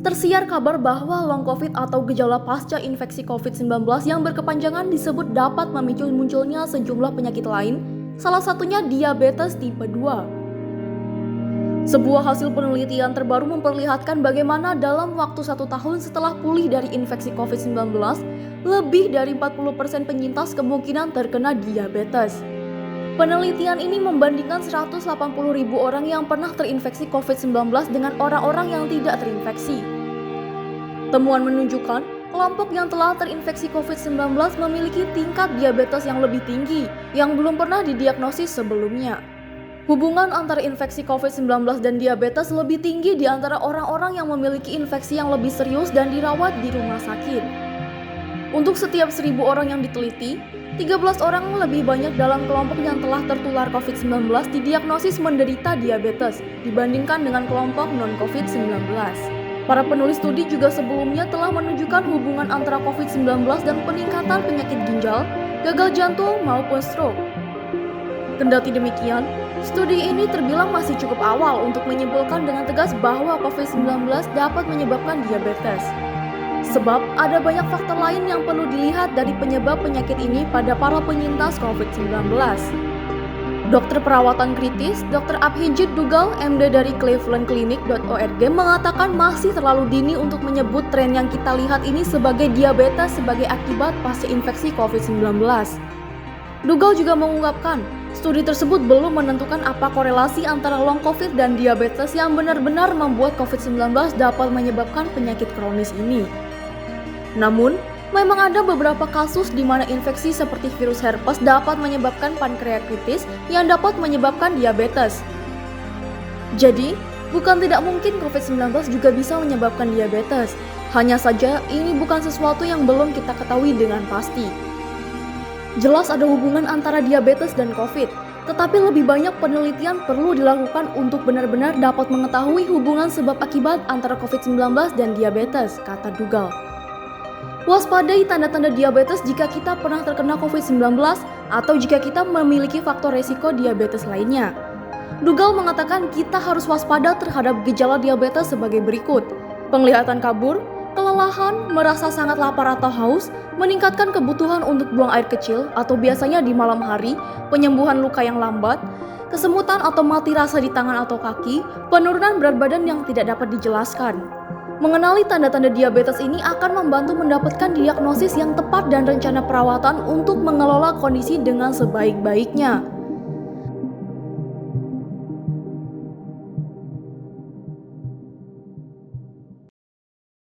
Tersiar kabar bahwa long COVID atau gejala pasca infeksi COVID-19 yang berkepanjangan disebut dapat memicu munculnya sejumlah penyakit lain, salah satunya diabetes tipe 2. Sebuah hasil penelitian terbaru memperlihatkan bagaimana dalam waktu 1 tahun setelah pulih dari infeksi COVID-19, lebih dari 40% penyintas kemungkinan terkena diabetes. Penelitian ini membandingkan 180.000 orang yang pernah terinfeksi COVID-19 dengan orang-orang yang tidak terinfeksi. Temuan menunjukkan kelompok yang telah terinfeksi COVID-19 memiliki tingkat diabetes yang lebih tinggi yang belum pernah didiagnosis sebelumnya. Hubungan antara infeksi COVID-19 dan diabetes lebih tinggi di antara orang-orang yang memiliki infeksi yang lebih serius dan dirawat di rumah sakit. Untuk setiap 1.000 orang yang diteliti, 13 orang lebih banyak dalam kelompok yang telah tertular COVID-19 didiagnosis menderita diabetes dibandingkan dengan kelompok non-COVID-19. Para penulis studi juga sebelumnya telah menunjukkan hubungan antara COVID-19 dan peningkatan penyakit ginjal, gagal jantung maupun stroke. Kendati demikian, studi ini terbilang masih cukup awal untuk menyimpulkan dengan tegas bahwa COVID-19 dapat menyebabkan diabetes. Sebab ada banyak faktor lain yang perlu dilihat dari penyebab penyakit ini pada para penyintas COVID-19. Dokter perawatan kritis, Dr. Abhijit Duggal, MD dari clevelandclinic.org mengatakan masih terlalu dini untuk menyebut tren yang kita lihat ini sebagai diabetes sebagai akibat pasca infeksi COVID-19. Duggal juga mengungkapkan, studi tersebut belum menentukan apa korelasi antara long COVID dan diabetes yang benar-benar membuat COVID-19 dapat menyebabkan penyakit kronis ini. Namun, memang ada beberapa kasus di mana infeksi seperti virus herpes dapat menyebabkan pankreatitis yang dapat menyebabkan diabetes. Jadi, bukan tidak mungkin COVID-19 juga bisa menyebabkan diabetes. Hanya saja, ini bukan sesuatu yang belum kita ketahui dengan pasti. Jelas ada hubungan antara diabetes dan COVID, tetapi lebih banyak penelitian perlu dilakukan untuk benar-benar dapat mengetahui hubungan sebab akibat antara COVID-19 dan diabetes, kata Duggal. Waspadai tanda-tanda diabetes jika kita pernah terkena COVID-19 atau jika kita memiliki faktor resiko diabetes lainnya. Duggal mengatakan kita harus waspada terhadap gejala diabetes sebagai berikut: penglihatan kabur, kelelahan, merasa sangat lapar atau haus, meningkatkan kebutuhan untuk buang air kecil atau biasanya di malam hari, penyembuhan luka yang lambat, kesemutan atau mati rasa di tangan atau kaki, penurunan berat badan yang tidak dapat dijelaskan. Mengenali tanda-tanda diabetes ini akan membantu mendapatkan diagnosis yang tepat dan rencana perawatan untuk mengelola kondisi dengan sebaik-baiknya.